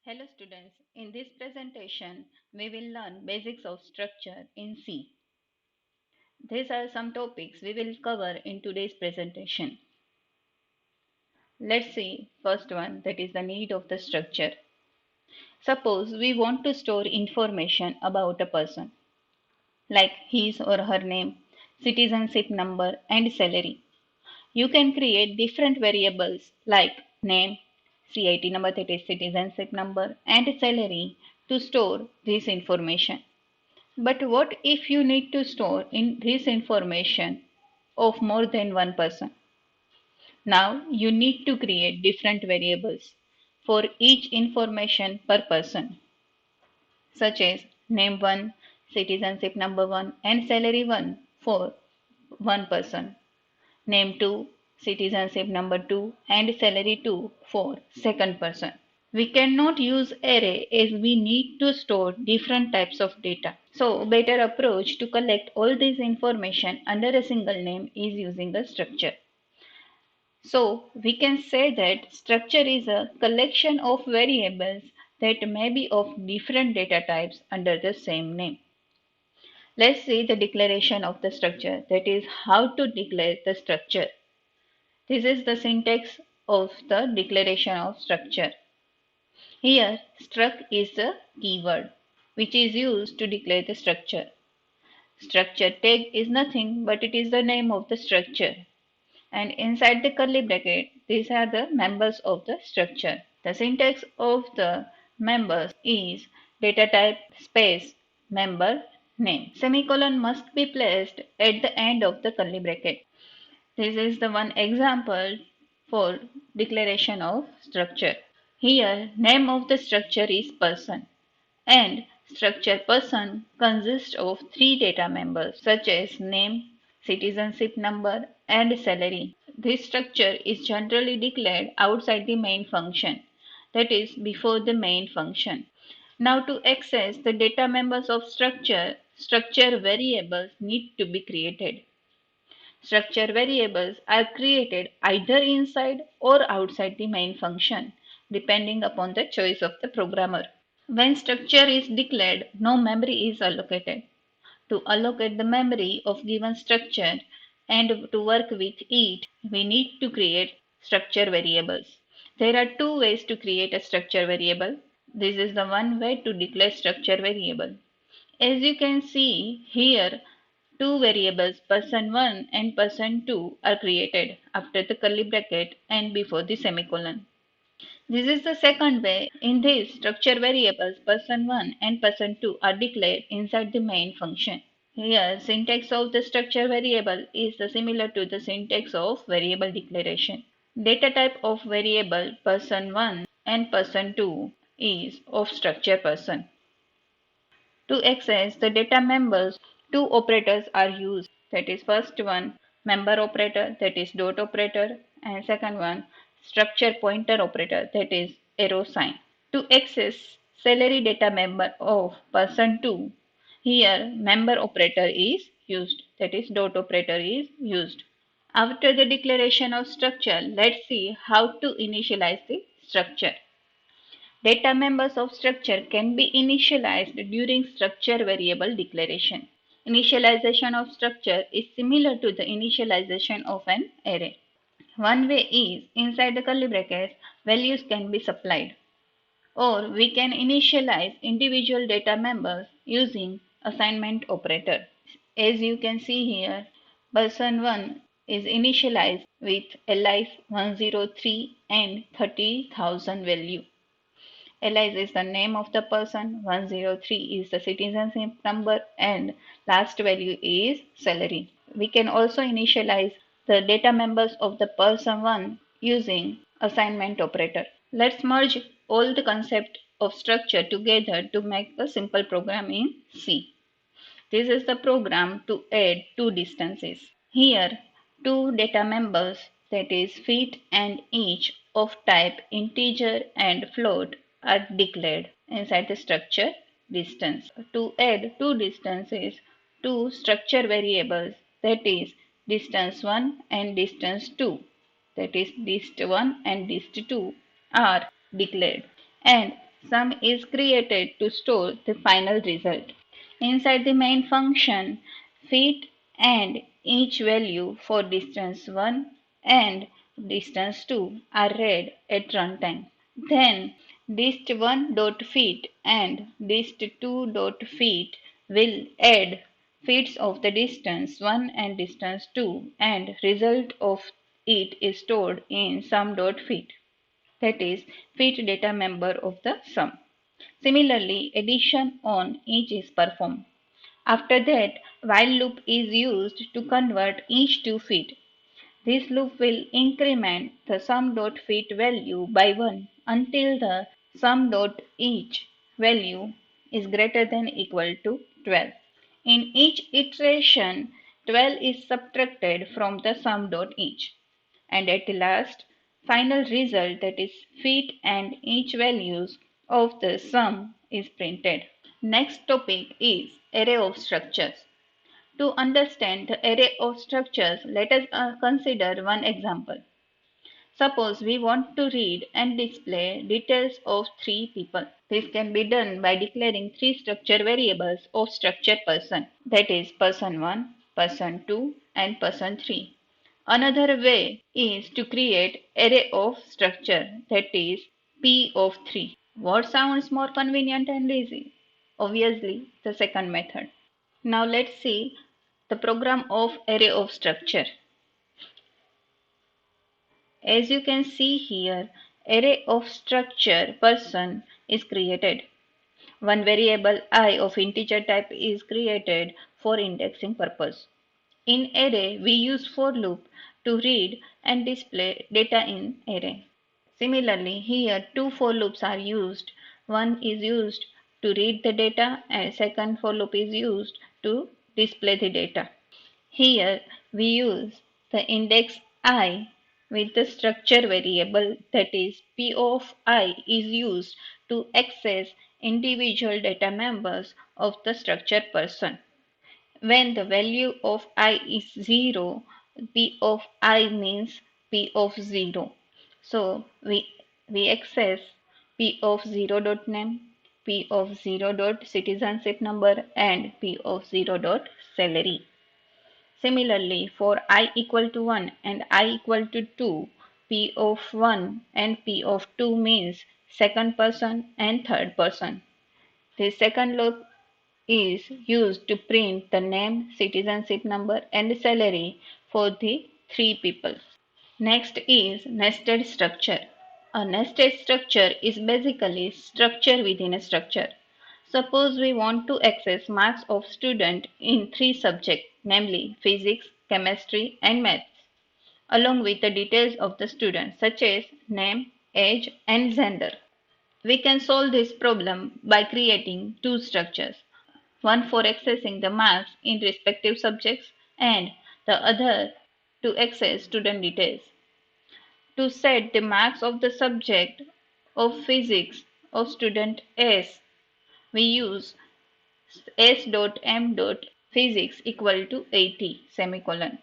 Hello students, in this presentation we will learn basics of structure in C. These are some topics we will cover in today's presentation. Let's see first one, that is the need of the structure. Suppose we want to store information about a person like his or her name, citizenship number and salary. You can create different variables like name, CIT number, that is citizenship number, and salary to store this information. But what if you need to store in this information of more than one person? Now you need to create different variables for each information per person, such as name 1, citizenship number 1, and salary 1 for one person, name 2, citizenship number 2, and salary 2 for second person. We cannot use array as we need to store different types of data. So better approach to collect all this information under a single name is using a structure. So we can say that structure is a collection of variables that may be of different data types under the same name. Let's see the declaration of the structure, that is how to declare the structure. This is the syntax of the declaration of structure. Here, struct is the keyword which is used to declare the structure. Structure tag is nothing but it is the name of the structure. And inside the curly bracket, these are the members of the structure. The syntax of the members is data type space member name. Semicolon must be placed at the end of the curly bracket. This is the one example for declaration of structure. Here, name of the structure is person, and structure person consists of three data members such as name, citizenship number, and salary. This structure is generally declared outside the main function, that is, before the main function. Now, to access the data members of structure, structure variables need to be created. Structure variables are created either inside or outside the main function, depending upon the choice of the programmer. When structure is declared, no memory is allocated. To allocate the memory of given structure and to work with it, we need to create structure variables. There are two ways to create a structure variable. This is the one way to declare structure variable. As you can see here, two variables person1 and person2 are created after the curly bracket and before the semicolon. This is the second way. In this, structure variables person1 and person2 are declared inside the main function. Here, syntax of the structure variable is similar to the syntax of variable declaration. Data type of variable person1 and person2 is of structure person. To access the data members, two operators are used. That is, first one, member operator, that is dot operator, and second one, structure pointer operator, that is arrow sign. To access salary data member of person 2, here member operator is used, that is dot operator is used. After the declaration of structure, let's see how to initialize the structure. Data members of structure can be initialized during structure variable declaration. Initialization of structure is similar to the initialization of an array. One way is inside the curly brackets, values can be supplied, or we can initialize individual data members using assignment operator. As you can see here, person 1 is initialized with life 103 and 30,000 value. Alice is the name of the person, 103 is the citizenship number, and last value is salary. We can also initialize the data members of the person 1 using assignment operator. Let's merge all the concept of structure together to make a simple program in C. This is the program to add two distances. Here, two data members, that is feet and inch of type integer and float, are declared inside the structure distance. To add two distances, two structure variables, that is distance 1 and distance 2, that is dist 1 and dist 2, are declared. And Sum is created to store the final result. Inside the main function, feet and each value for distance 1 and distance 2 are read at runtime. Then dist1.feet and dist2.feet will add feet of the distance 1 and distance 2 and result of it is stored in sum.feet, that is feet data member of the sum. Similarly, addition on each is performed. After that, while loop is used to convert each to feet. This loop will increment the sum.feet value by 1 until the sum.each value is greater than equal to 12. In each iteration, 12 is subtracted from the sum.each, and at the last, final result, that is feet and each values of the sum, is printed. Next topic is array of structures. To understand the array of structures, let us consider one example. Suppose we want to read and display details of three people. This can be done by declaring three structure variables of structure person, that is person 1, person 2 and person 3. Another way is to create array of structure, that is P of 3. What sounds more convenient and easy? Obviously, the second method. Now let's see the program of array of structure. As you can see here, array of structure person is created. One variable I of integer type is created for indexing purpose. In array, we use for loop to read and display data in array. Similarly, here two for loops are used. One is used to read the data and second for loop is used to display the data. Here we use the index I with the structure variable, that is P of I is used to access individual data members of the structure person. When the value of I is 0, P of I means P of 0. So we access P of 0 dot name, P of 0 dot citizenship number and P of 0 dot salary. Similarly, for I equal to 1 and I equal to 2, P of 1 and P of 2 means second person and third person. The second loop is used to print the name, citizenship number and salary for the three people. Next is nested structure. A nested structure is basically structure within a structure. Suppose we want to access marks of student in three subjects, namely physics, chemistry and maths, along with the details of the student such as name, age and gender. We can solve this problem by creating two structures, one for accessing the marks in respective subjects and the other to access student details. To set the marks of the subject of physics of student S, we use s.m.physics equal to 80 semicolon.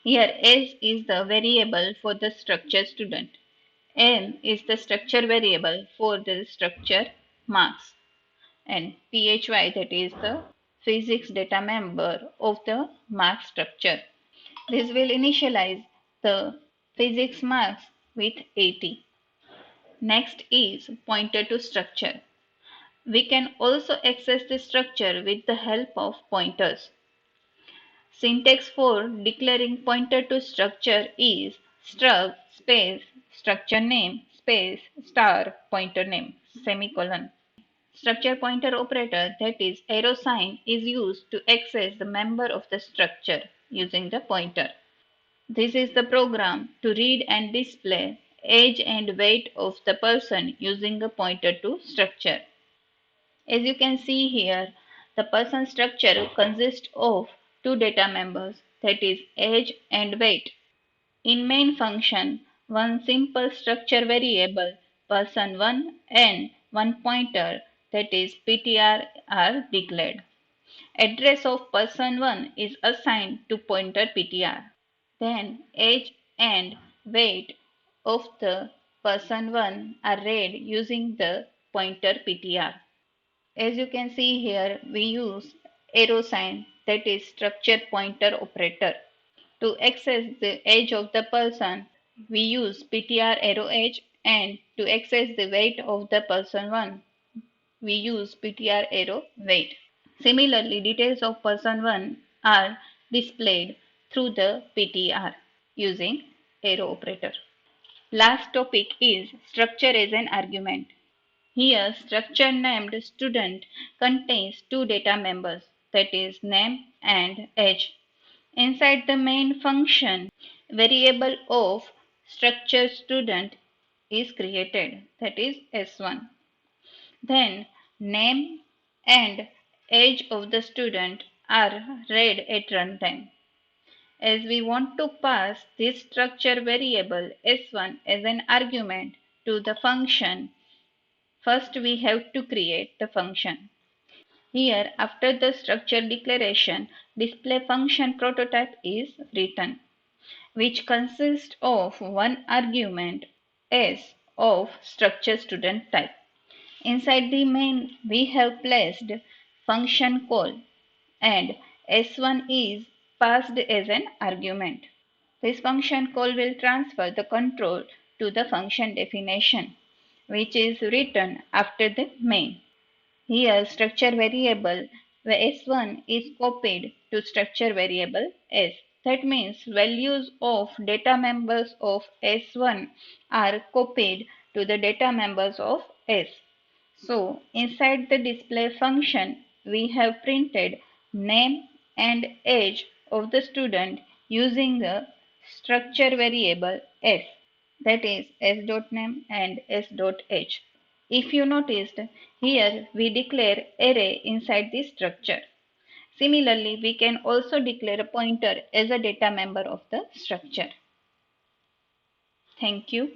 Here S is the variable for the structure student. M is the structure variable for the structure marks. And PHY, that is the physics data member of the mark structure. This will initialize the physics marks with 80. Next is pointer to structure. We can also access the structure with the help of pointers. Syntax for declaring pointer to structure is struct space structure name space star pointer name semicolon. Structure pointer operator, that is arrow sign, is used to access the member of the structure using the pointer. This is the program to read and display age and weight of the person using a pointer to structure. As you can see here, the person structure consists of two data members, that is age and weight. In main function, one simple structure variable person1 and one pointer, that is ptr, are declared. Address of person1 is assigned to pointer ptr. Then age and weight of the person1 are read using the pointer ptr. As you can see here, we use arrow sign, that is structure pointer operator. To access the age of the person, we use ptr arrow age, and to access the weight of the person 1, we use ptr arrow weight. Similarly, details of person 1 are displayed through the ptr using arrow operator. Last topic is structure as an argument. Here, structure named student contains two data members, that is name and age. Inside the main function, variable of structure student is created, that is S1. Then name and age of the student are read at runtime. As we want to pass this structure variable S1 as an argument to the function, first we have to create the function. Here, after the structure declaration, display function prototype is written, which consists of one argument S of structure student type. Inside the main, we have placed function call, and S1 is passed as an argument. This function call will transfer the control to the function definition, which is written after the main. Here, structure variable S1 is copied to structure variable S. That means values of data members of S1 are copied to the data members of S. So, inside the display function, we have printed name and age of the student using the structure variable S, that is s.name and s.age. If you noticed, here we declare array inside the structure. Similarly, we can also declare a pointer as a data member of the structure. Thank you.